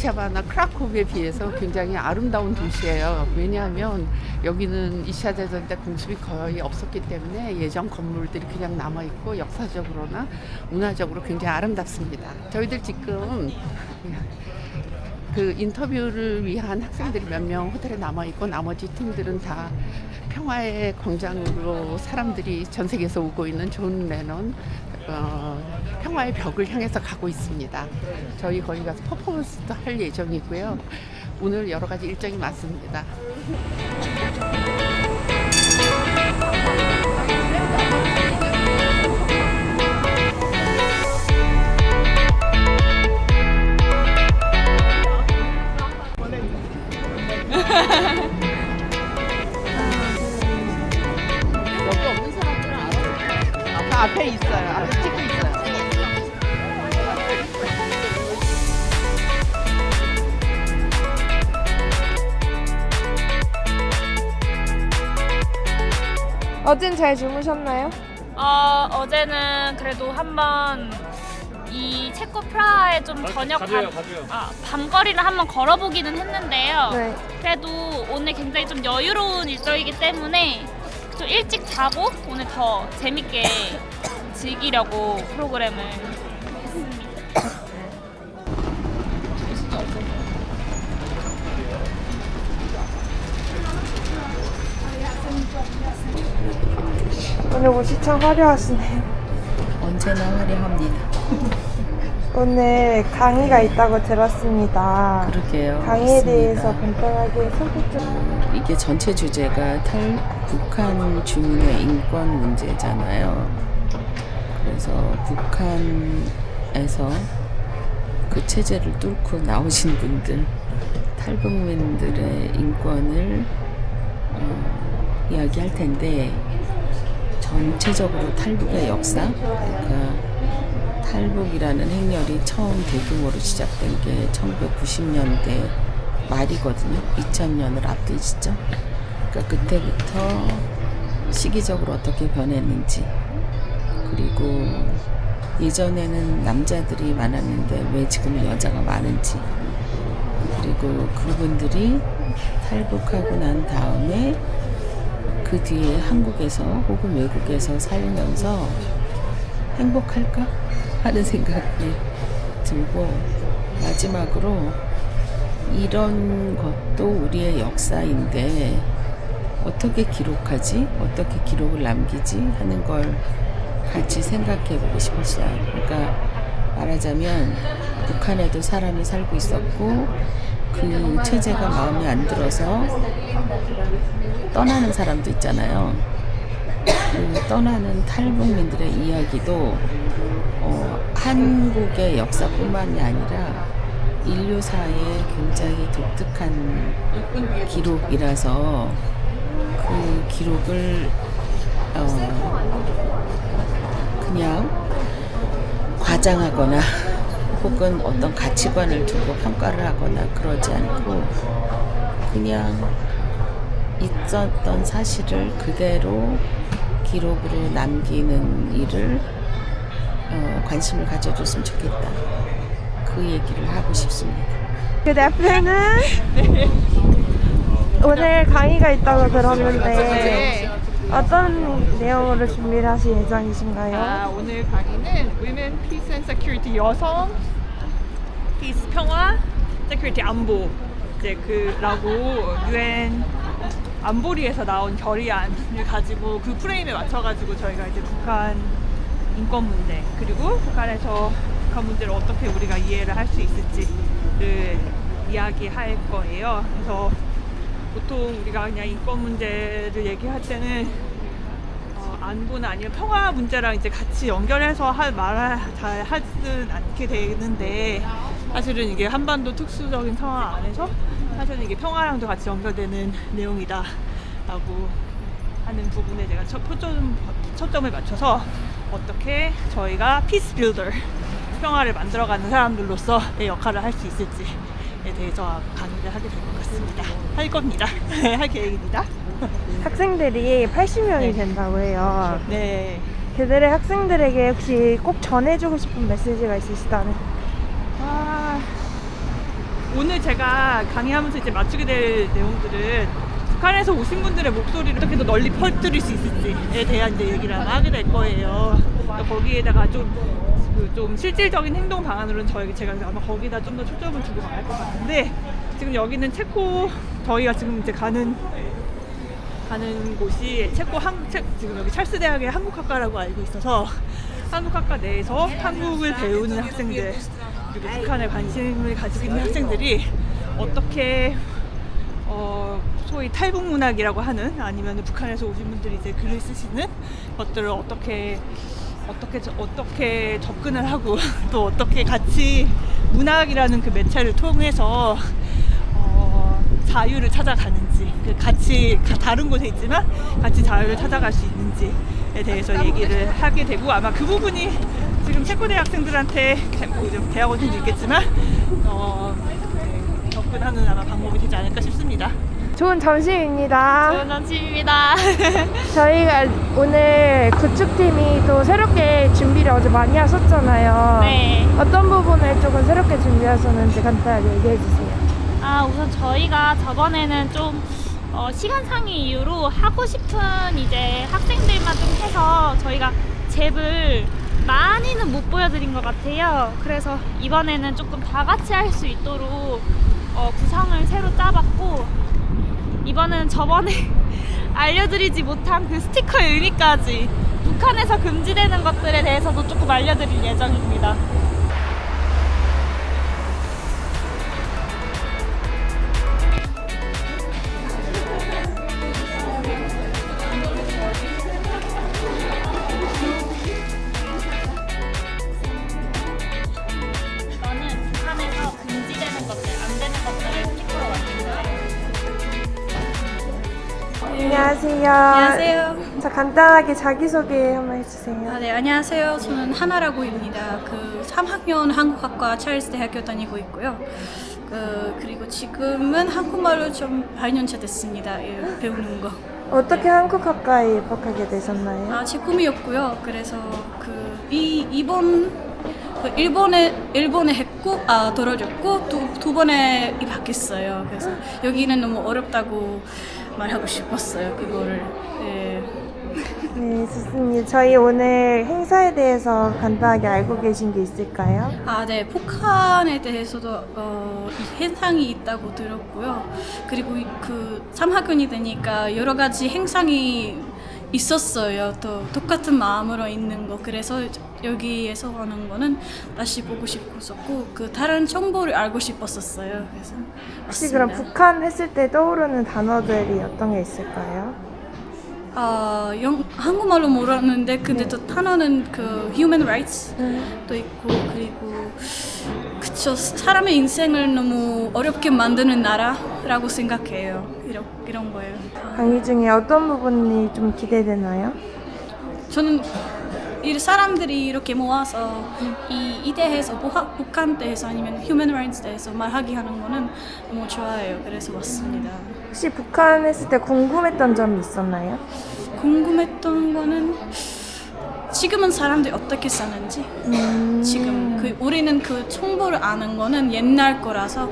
와르샤바나 크라코브에 비해서 굉장히 아름다운 도시예요. 왜냐하면 여기는 2차 대전 때 공습이 거의 없었기 때문에 예전 건물들이 그냥 남아있고 역사적으로나 문화적으로 굉장히 아름답습니다. 저희들 지금 그 인터뷰를 위한 학생들이 몇 명 호텔에 남아있고 나머지 팀들은 다 평화의 광장으로 사람들이 전 세계에서 오고 있는 존 레논 평화의 벽을 향해서 가고 있습니다. 저희 거기 가서 퍼포먼스도 할 예정이고요. 오늘 여러 가지 일정이 많습니다. 여기 없는 사람들은 알아요. 앞에 있어요. 앞에 찍고 있어요. 어젠 잘 주무셨나요? 어제는 그래도 한번 이 체코 프라하에 좀 저녁 밤거리를 한번 걸어보기는 했는데요. 네. 그래도 오늘 굉장히 좀 여유로운 일정이기 때문에 좀 일찍 자고 오늘 더 재밌게 즐기려고 프로그램을 했습니다. 오늘 옷이 참 화려하시네요. 언제나 화려합니다. 오늘 강의가 있다고 들었습니다. 그러게요. 강의에 있습니다. 대해서 간단하게 소개 좀. 이게 전체 주제가 북한 주민의 인권 문제잖아요. 그래서 북한에서 그 체제를 뚫고 나오신 분들, 탈북민들의 인권을 이야기할 텐데, 전체적으로 탈북의 역사, 그러니까 탈북이라는 행렬이 처음 대규모로 시작된 게 1990년대 말이거든요. 2000년을 앞두시죠. 그러니까 그때부터 시기적으로 어떻게 변했는지, 그리고 예전에는 남자들이 많았는데 왜 지금은 여자가 많은지, 그리고 그분들이 탈북하고 난 다음에 그 뒤에 한국에서 혹은 외국에서 살면서 행복할까 하는 생각이 들고, 마지막으로 이런 것도 우리의 역사인데 어떻게 기록하지? 어떻게 기록을 남기지? 하는 걸 같이 생각해 보고 싶었어요. 그러니까 말하자면 북한에도 사람이 살고 있었고 그 체제가 마음에 안 들어서 떠나는 사람도 있잖아요. 그 떠나는 탈북민들의 이야기도 한국의 역사뿐만이 아니라 인류사의 굉장히 독특한 기록이라서 그 기록을 그냥 과장하거나 혹은 어떤 가치관을 두고 평가를 하거나 그러지 않고 그냥 있었던 사실을 그대로 기록으로 남기는 일을 관심을 가져줬으면 좋겠다. 그 얘기를 하고 싶습니다. 그 대표는 오늘 강의가 있다고 들었는데 어떤 내용으로 준비를 하실 예정이신가요? 오늘 강의는 Women, Peace and Security, 여성, Peace, 평화, Security, 안보, 이제 그라고 UN 안보리에서 나온 결의안을 가지고 그 프레임에 맞춰가지고 저희가 이제 북한 인권 문제, 그리고 북한에서 북한 문제를 어떻게 우리가 이해를 할 수 있을지를 이야기할 거예요. 그래서 보통 우리가 그냥 인권 문제를 얘기할 때는 안보나 아니면 평화 문제랑 이제 같이 연결해서 말을 잘 하지는 않게 되는데, 사실은 이게 한반도 특수적인 상황 안에서 사실은 이게 평화랑도 같이 연결되는 내용이다 라고 하는 부분에 제가 초점을 맞춰서 어떻게 저희가 피스 빌더, 평화를 만들어가는 사람들로서의 역할을 할 수 있을지에 대해서 강의를 하게 될 것 같습니다. 할 겁니다. 할 계획입니다. 학생들이 80명이 된다고 해요. 네. 그들의 학생들에게 혹시 꼭 전해주고 싶은 메시지가 있으시다면? 오늘 제가 강의하면서 이제 맞추게 될 내용들은 북한에서 오신 분들의 목소리를 어떻게 더 널리 퍼뜨릴 수 있을지에 대한 이제 얘기를 아마 하게 될 거예요. 그러니까 거기에다가 좀 실질적인 행동 방안으로는 제가 아마 거기다 좀 더 초점을 두고 나갈 것 같은데, 지금 여기는 체코, 저희가 지금 이제 가는 곳이 지금 여기 찰스 대학의 한국학과라고 알고 있어서 한국학과 내에서 한국을 배우는 학생들, 그리고 북한에 관심을 가지고 있는 학생들이 어떻게 소위 탈북 문학이라고 하는, 아니면 북한에서 오신 분들이 이제 글을 쓰시는 것들을 어떻게 접근을 하고 또 어떻게 같이 문학이라는 그 매체를 통해서 자유를 찾아가는지, 같이 다른 곳에 있지만 같이 자유를 찾아갈 수 있는지에 대해서 얘기를 하게 되고, 아마 그 부분이 지금 체코 대학생들한테 대학원생도 있겠지만 접근하는 아마 방법이 되지 않을까 싶습니다. 좋은 점심입니다. 좋은 점심입니다. 저희가 오늘 구축팀이 또 새롭게 준비를 어제 많이 하셨잖아요. 네. 어떤 부분을 조금 새롭게 준비하셨는지 간단하게 얘기해 주세요. 우선 저희가 저번에는 좀 시간상의 이유로 하고 싶은 이제 학생들만 좀 해서 저희가 잽을 많이는 못 보여드린 것 같아요. 그래서 이번에는 조금 다 같이 할 수 있도록 구상을 새로 짜봤고, 이번에는 저번에 알려드리지 못한 그 스티커의 의미까지, 북한에서 금지되는 것들에 대해서도 조금 알려드릴 예정입니다. 이거는 북한에서 금지되는 것들, 안 되는 것들을 스티커로 만든 거예요. 안녕하세요. 안녕하세요. 자, 간단하게 자기소개 한번 해주세요. 네, 안녕하세요. 저는 하나라고입니다. 3학년 한국학과 찰스 대학교 다니고 있고요. 그리고 지금은 한국말로 좀 8년차 됐습니다. 배우는 거. 어떻게 한국학과에 입학하게 되셨나요? 제 꿈이었고요. 그래서 일본에 했고 떨어졌고 두 번에 입학했어요. 그래서 여기는 너무 어렵다고 말하고 싶었어요. 그거를. 네, 좋습니다. 저희 오늘 행사에 대해서 간단하게 알고 계신 게 있을까요? 네. 북한에 대해서도 이 현상이 있다고 들었고요. 그리고 3학년이 되니까 여러 가지 행상이 있었어요. 또 똑같은 마음으로 있는 거. 그래서 여기에서 하는 거는 다시 보고 싶었었고, 다른 정보를 알고 싶었었어요. 그래서 혹시 왔습니다. 그럼 북한 했을 때 떠오르는 단어들이 어떤 게 있을까요? 한국말로 모르는데 근데 또 단어는 human rights 도 있고, 그리고 그쵸, 사람의 인생을 너무 어렵게 만드는 나라라고 생각해요. 이런 거예요. 강의 중에 어떤 부분이 좀 기대되나요? 저는 이 사람들이 이렇게 모아서 이 대해서 북한 대해서 아니면 human rights 대해서 말하기 하는 거는 너무 좋아해요. 그래서 왔습니다. 혹시 북한 했을 때 궁금했던 점이 있었나요? 궁금했던 거는 지금은 사람들이 어떻게 사는지, 지금 우리는 정보를 아는 거는 옛날 거라서,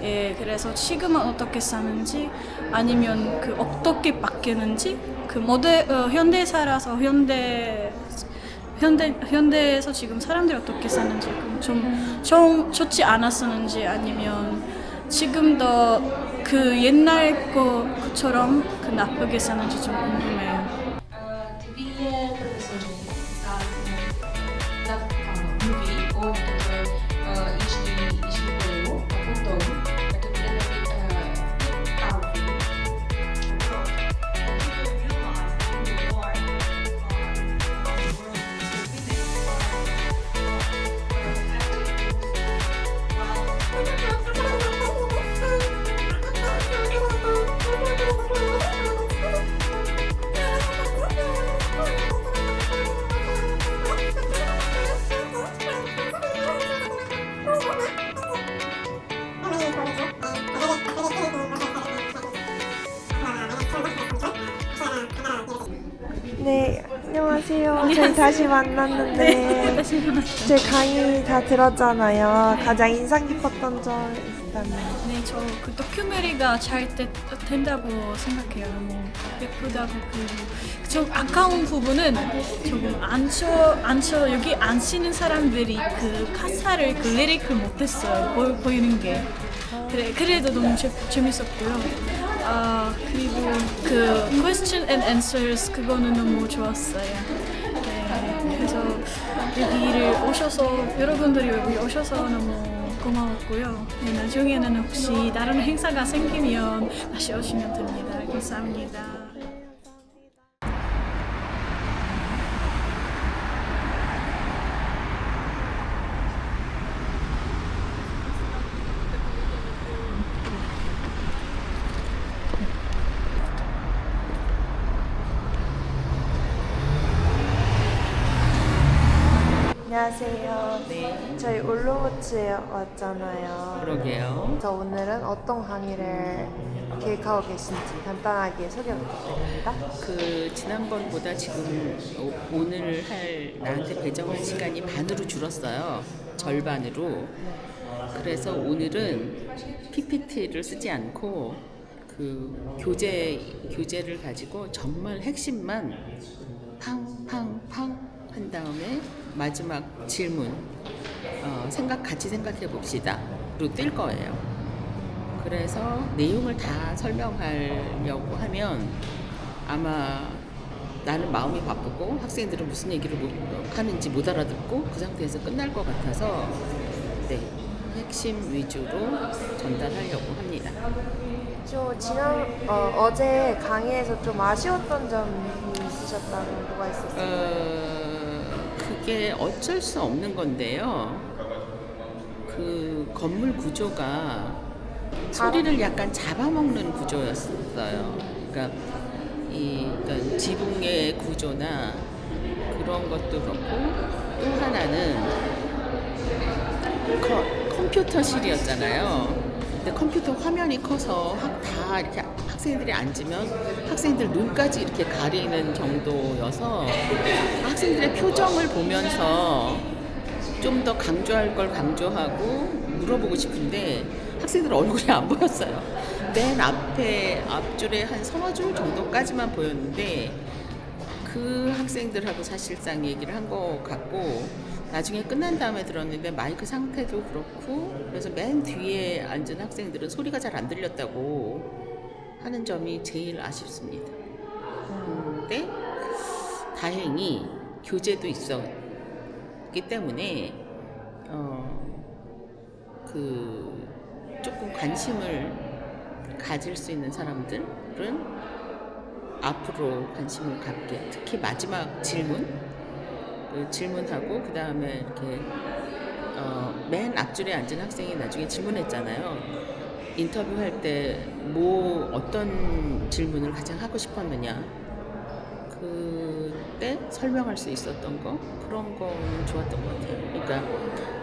그래서 지금은 어떻게 사는지, 아니면 어떻게 바뀌는지, 현대 살아서 현대에서 지금 사람들이 어떻게 사는지 좀 좋지 않았었는지, 아니면 지금 더 옛날 것처럼 나쁘게 사는지 좀 궁금해요. TV에 movie o jeśli było, a potem takie 네, 안녕하세요. 저희 다시 만났는데 다시 만났죠. 제 강의 다 들었잖아요. 가장 인상 깊었던 점 있다면? 네, 저 그 다큐멘터리가 잘 된다고 생각해요. 너무 예쁘다고 좀 아까운 부분은 조금 안쳐 여기 안 쓰는 사람들이 그 가사를 그 리릭을 못했어요. 보이는 게. 그래도 너무 재밌었고요. 그리고 그 question and answers 그거는 너무 좋았어요. 네, 그래서 여러분들이 여기 오셔서 너무 고마웠고요. 네, 나중에는 혹시 다른 행사가 생기면 다시 오시면 됩니다. 감사합니다. 안녕하세요. 네. 저희 울루무치에 왔잖아요. 그러게요. 저 오늘은 어떤 강의를 계획하고 계신지 간단하게 소개 부탁드립니다. 그 지난번보다 지금 오늘 나한테 배정한 시간이 반으로 줄었어요. 절반으로. 그래서 오늘은 PPT를 쓰지 않고 그 교재를 가지고 정말 핵심만 팡팡팡 한 다음에 마지막 질문 같이 생각해 봅시다. 로 뜰 거예요. 그래서 내용을 다 설명하려고 하면 아마 나는 마음이 바쁘고 학생들은 무슨 얘기를 하는지 못 알아듣고 그 상태에서 끝날 것 같아서 네, 핵심 위주로 전달하려고 합니다. 어제 강의에서 좀 아쉬웠던 점이 있으셨다면 뭐가 있었어요? 그게 어쩔 수 없는 건데요. 그 건물 구조가 소리를 약간 잡아먹는 구조였어요. 그러니까 어떤 지붕의 구조나 그런 것도 그렇고 또 하나는 컴퓨터실이었잖아요. 근데 컴퓨터 화면이 커서 다 이렇게 학생들이 앉으면 학생들 눈까지 이렇게 가리는 정도여서 학생들의 표정을 보면서 좀 더 강조할 걸 강조하고 물어보고 싶은데 학생들 얼굴이 안 보였어요. 맨 앞줄에 한 서너 줄 정도까지만 보였는데 그 학생들하고 사실상 얘기를 한 것 같고 나중에 끝난 다음에 들었는데 마이크 상태도 그렇고 그래서 맨 뒤에 앉은 학생들은 소리가 잘 안 들렸다고 하는 점이 제일 아쉽습니다. 근데 다행히 교재도 있었기 때문에 조금 관심을 가질 수 있는 사람들은 앞으로 관심을 갖게 특히 마지막 질문하고 그 다음에 이렇게 맨 앞줄에 앉은 학생이 나중에 질문했잖아요. 인터뷰할 때 어떤 질문을 가장 하고 싶었느냐 그때 설명할 수 있었던 거 그런 거는 좋았던 것 같아요. 그러니까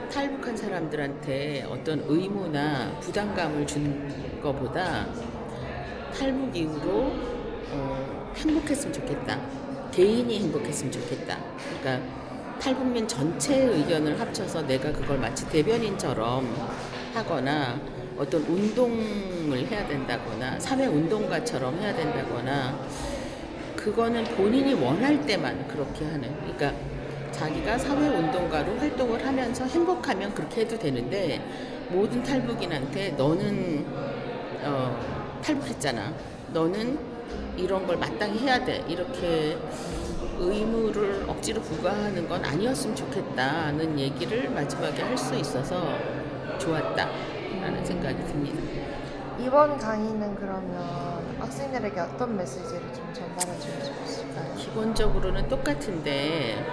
탈북한 사람들한테 어떤 의무나 부담감을 준 거보다 탈북 이후로 행복했으면 좋겠다. 개인이 행복했으면 좋겠다. 그러니까 탈북민 전체의 의견을 합쳐서 내가 그걸 마치 대변인처럼 하거나 어떤 운동을 해야 된다거나 사회운동가처럼 해야 된다거나 그거는 본인이 원할 때만 그렇게 하는 그러니까 자기가 사회운동가로 활동을 하면서 행복하면 그렇게 해도 되는데 모든 탈북인한테 너는 탈북했잖아. 너는 이런 걸 마땅히 해야 돼. 이렇게 의무를 억지로 부과하는 건 아니었으면 좋겠다는 얘기를 마지막에 할 수 있어서 좋았다라는 생각이 듭니다. 이번 강의는 그러면 학생들에게 어떤 메시지를 좀 전달해 주고 싶으실까요? 기본적으로는 똑같은데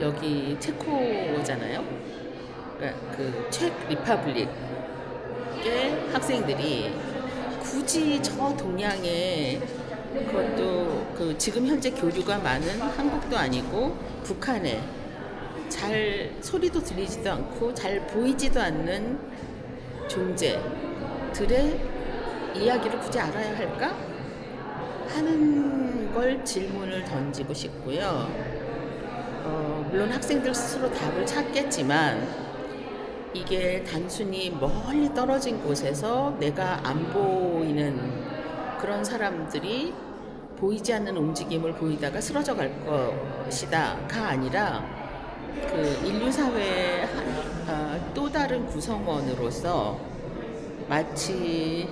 여기 체코잖아요. 그러니까 그 책 리퍼블릭의 학생들이 굳이 저 동양에 그것도 지금 현재 교류가 많은 한국도 아니고 북한에 잘 소리도 들리지도 않고 잘 보이지도 않는 존재들의 이야기를 굳이 알아야 할까? 하는 걸 질문을 던지고 싶고요. 물론 학생들 스스로 답을 찾겠지만 이게 단순히 멀리 떨어진 곳에서 내가 안 보이는 그런 사람들이 보이지 않는 움직임을 보이다가 쓰러져 갈 것이다가 아니라 그 인류 사회의 또 다른 구성원으로서 마치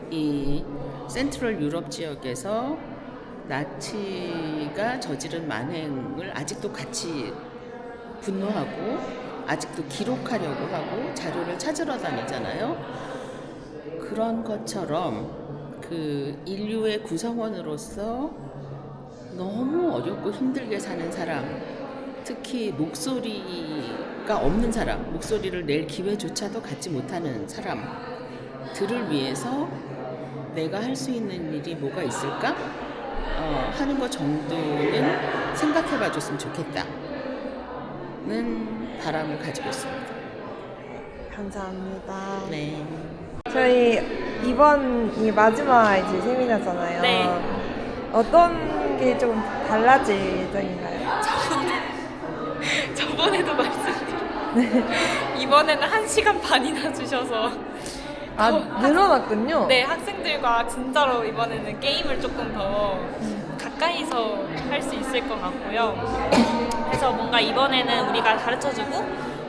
이 센트럴 유럽 지역에서 나치가 저지른 만행을 아직도 같이 분노하고 아직도 기록하려고 하고 자료를 찾으러 다니잖아요. 그런 것처럼 그 인류의 구성원으로서 너무 어렵고 힘들게 사는 사람, 특히 목소리가 없는 사람, 목소리를 낼 기회조차도 갖지 못하는 사람들을 위해서 내가 할 수 있는 일이 뭐가 있을까? 하는 것 정도는 생각해 봐줬으면 좋겠다는 바람을 가지고 있습니다. 감사합니다. 네. 저희 이번이 마지막 이제 세미나잖아요. 네. 어떤 게 좀 달라질 예정인가요? 저번에도 말씀드린 이번에는 1시간 반이나 주셔서 아, 늘어났군요. 네, 학생들과 진짜로 이번에는 게임을 조금 더 가까이서 할 수 있을 것 같고요. 그래서 뭔가 이번에는 우리가 가르쳐주고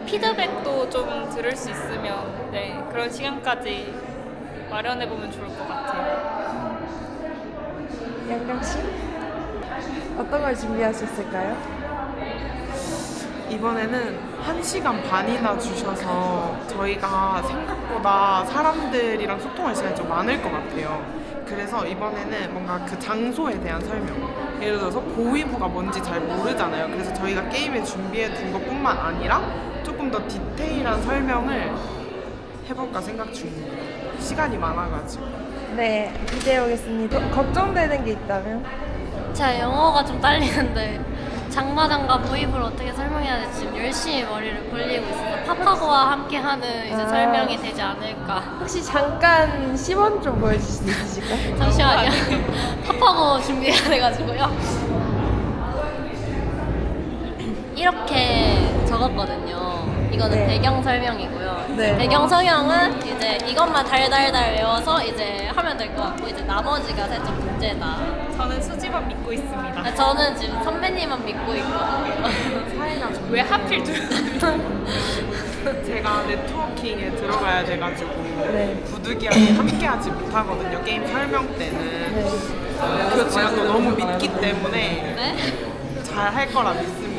피드백도 좀 들을 수 있으면 네, 그런 시간까지 마련해보면 좋을 것 같아요. 양경 씨? 어떤 걸 준비하셨을까요? 이번에는 1시간 반이나 주셔서 저희가 생각보다 사람들이랑 소통할 시간이 좀 많을 것 같아요. 그래서 이번에는 뭔가 그 장소에 대한 설명, 예를 들어서 고위부가 뭔지 잘 모르잖아요. 그래서 저희가 게임에 준비해 둔 것뿐만 아니라 조금 더 디테일한 설명을 해볼까 생각 중입니다. 시간이 많아가지고. 네, 기대해 보겠습니다. 걱정되는 게 있다면? 제가 영어가 좀 딸리는데 장마당과 모의부를 어떻게 설명해야 될지 지금 열심히 머리를 굴리고 있어서 파파고와 함께하는 이제 설명이 되지 않을까. 혹시 잠깐 시범 좀 보여주실 수 있으실까요? 잠시만요. 파파고 준비해야 돼가지고요. 이렇게 적었거든요. 이거는 네. 배경 설명이고요. 네. 배경 설명은 이제 이것만 달달달 외워서 이제 하면 될 것 같고 이제 나머지가 살짝 문제다. 저는 수지만 믿고 있습니다. 저는 지금 선배님만 믿고 있거든요. 사이가 좀 왜 하필 제가 네트워킹에 들어가야 돼가지고 네. 부득이하게 함께하지 못하거든요. 게임 설명 때는. 네. 그렇지만 또 너무 믿기 때문에 네? 잘 할 거라 믿습니다.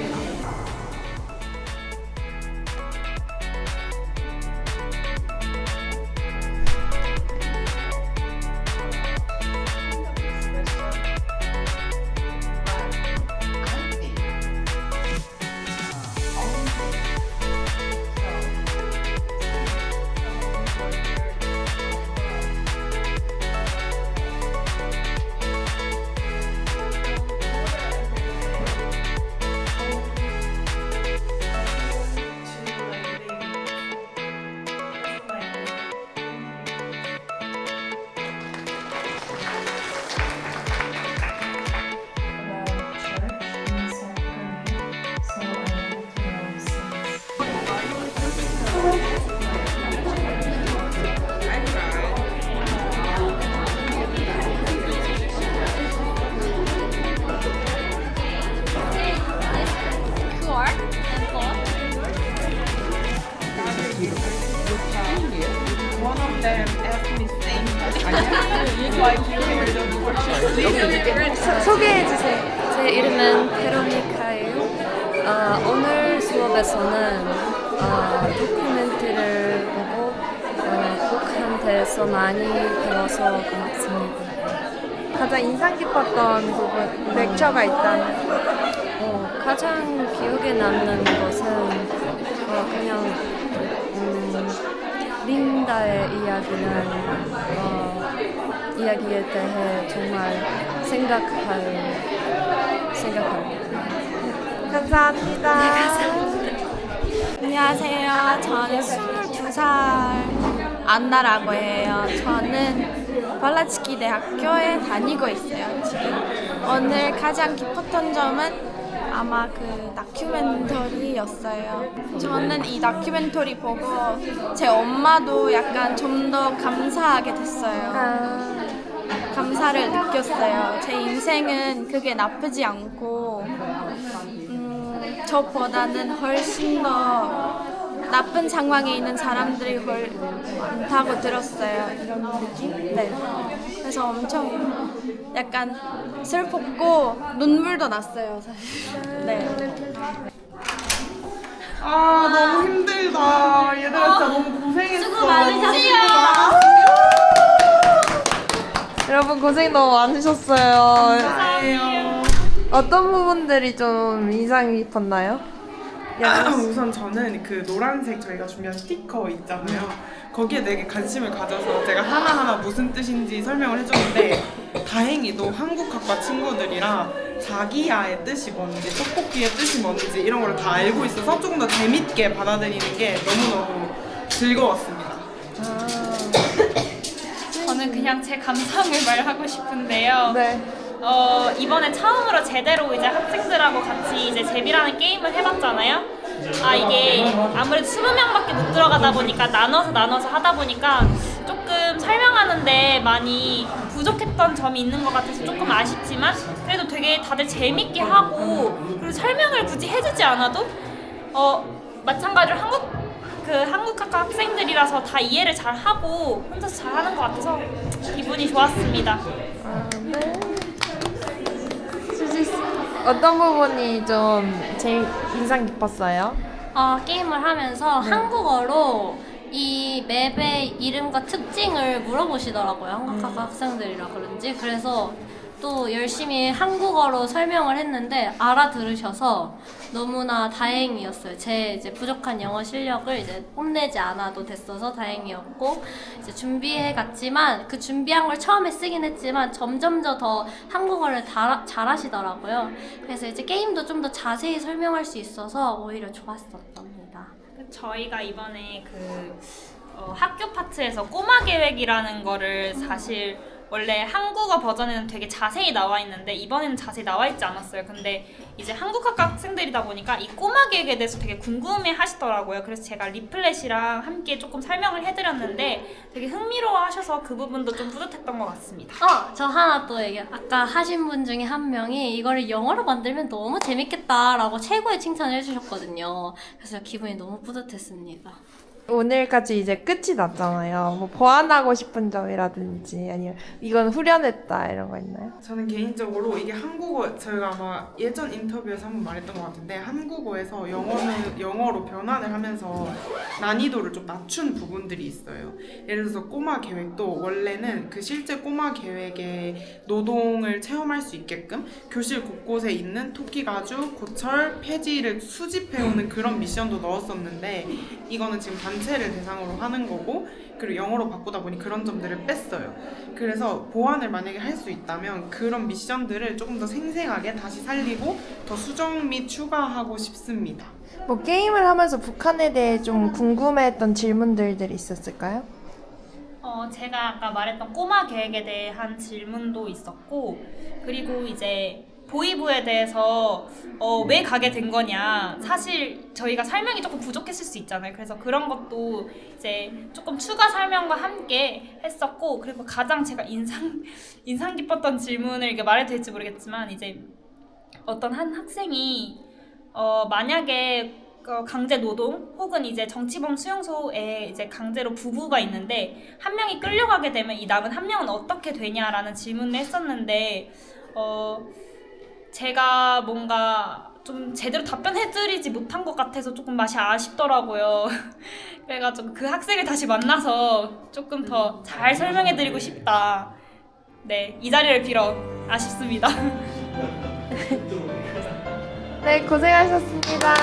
소개해 주세요. 제 이름은 베로니카예요. 오늘 수업에서는 도큐멘터리를 보고 북한에서 많이 배워서 고맙습니다. 가장 인상 깊었던 부분, 렉처가 있다면? 가장 기억에 남는 것은 그냥 린다의 이야기에 대해 정말 생각합니다. 감사합니다. 안녕하세요. 저는 22살 안나라고 해요. 저는 발라츠키 대학교에 다니고 있어요, 지금. 오늘 가장 기뻤던 점은 아마 그 다큐멘터리였어요. 저는 이 다큐멘터리 보고 제 엄마도 약간 좀 더 감사하게 됐어요. 감사를 느꼈어요. 제 인생은 그게 나쁘지 않고 저보다는 훨씬 더 나쁜 상황에 있는 사람들이 많다고 들었어요. 이런 느낌? 네. 그래서 엄청 약간 슬펐고 눈물도 났어요, 사실. 네. 아 너무 힘들다. 얘들아 진짜 너무 고생했어. 수고 많으셨어요. 여러분 고생 너무 많으셨어요. 어떤 부분들이 좀 인상 깊었나요? 우선 저는 그 노란색 저희가 준비한 스티커 있잖아요. 거기에 되게 관심을 가져서 제가 하나하나 무슨 뜻인지 설명을 해줬는데 다행히도 한국학과 친구들이랑 자기야의 뜻이 뭔지 떡볶이의 뜻이 뭔지 이런 걸 다 알고 있어서 조금 더 재밌게 받아들이는 게 너무너무 즐거웠습니다. 저는 그냥 제 감상을 말하고 싶은데요. 네. 이번에 처음으로 제대로 이제 학생들하고 같이 이제 제비라는 게임을 해봤잖아요. 이게 아무래도 20명밖에 못 들어가다 보니까 나눠서 하다 보니까 조금 설명하는데 많이 부족했던 점이 있는 것 같아서 조금 아쉽지만 그래도 되게 다들 재밌게 하고 그리고 설명을 굳이 해주지 않아도 마찬가지로 한국학과 학생들이라서 다 이해를 잘 하고 혼자서 잘 하는 것 같아서 기분이 좋았습니다. 네. 어떤 부분이 좀 제일 인상 깊었어요? 게임을 하면서 한국어로 이 맵의 이름과 특징을 물어보시더라고요. 한국학과 학생들이라 그런지. 그래서 또 열심히 한국어로 설명을 했는데 알아들으셔서 너무나 다행이었어요. 제 이제 부족한 영어 실력을 이제 뽐내지 않아도 됐어서 다행이었고 이제 준비해 갔지만 그 준비한 걸 처음에 쓰긴 했지만 점점 더 한국어를 잘하시더라고요. 그래서 이제 게임도 좀 더 자세히 설명할 수 있어서 오히려 좋았었답니다. 저희가 이번에 학교 파트에서 꼬마 계획이라는 거를 사실 원래 한국어 버전에는 되게 자세히 나와 있는데 이번에는 자세히 나와 있지 않았어요. 근데 이제 한국학과 학생들이다 보니까 이 꼬마 계획에 대해서 되게 궁금해 하시더라고요. 그래서 제가 리플렛이랑 함께 조금 설명을 해드렸는데 되게 흥미로워 하셔서 그 부분도 좀 뿌듯했던 것 같습니다. 저 하나 또 아까 하신 분 중에 한 명이 이거를 영어로 만들면 너무 재밌겠다라고 최고의 칭찬을 해주셨거든요. 그래서 기분이 너무 뿌듯했습니다. 오늘까지 이제 끝이 났잖아요. 뭐 보완하고 싶은 점이라든지 아니면 이건 후련했다 이런 거 있나요? 저는 개인적으로 이게 한국어 저희가 아마 예전 인터뷰에서 한번 말했던 것 같은데 한국어에서 영어로 변환을 하면서 난이도를 좀 낮춘 부분들이 있어요. 예를 들어서 꼬마 계획도 원래는 그 실제 꼬마 계획의 노동을 체험할 수 있게끔 교실 곳곳에 있는 토끼가죽, 고철, 폐지를 수집해오는 그런 미션도 넣었었는데 이거는 지금 단체를 대상으로 하는 거고 그리고 영어로 바꾸다 보니 그런 점들을 뺐어요. 그래서 보완을 만약에 할 수 있다면 그런 미션들을 조금 더 생생하게 다시 살리고 더 수정 및 추가하고 싶습니다. 뭐 게임을 하면서 북한에 대해 좀 궁금해했던 질문들이 있었을까요? 제가 아까 말했던 꼬마 계획에 대한 질문도 있었고 그리고 이제 보이부에 대해서 왜 가게 된 거냐 사실 저희가 설명이 조금 부족했을 수 있잖아요. 그래서 그런 것도 이제 조금 추가 설명과 함께 했었고 그리고 가장 제가 인상 깊었던 질문을 이게 말해도 될지 모르겠지만 이제 어떤 한 학생이 만약에 강제 노동 혹은 이제 정치범 수용소에 이제 강제로 부부가 있는데 한 명이 끌려가게 되면 이 남은 한 명은 어떻게 되냐라는 질문을 했었는데 제가 뭔가 좀 제대로 답변해드리지 못한 것 같아서 조금 맛이 아쉽더라고요. 그래가지고 그 학생을 다시 만나서 조금 더 잘 설명해드리고 싶다. 네, 이 자리를 빌어 아쉽습니다. 네, 고생하셨습니다.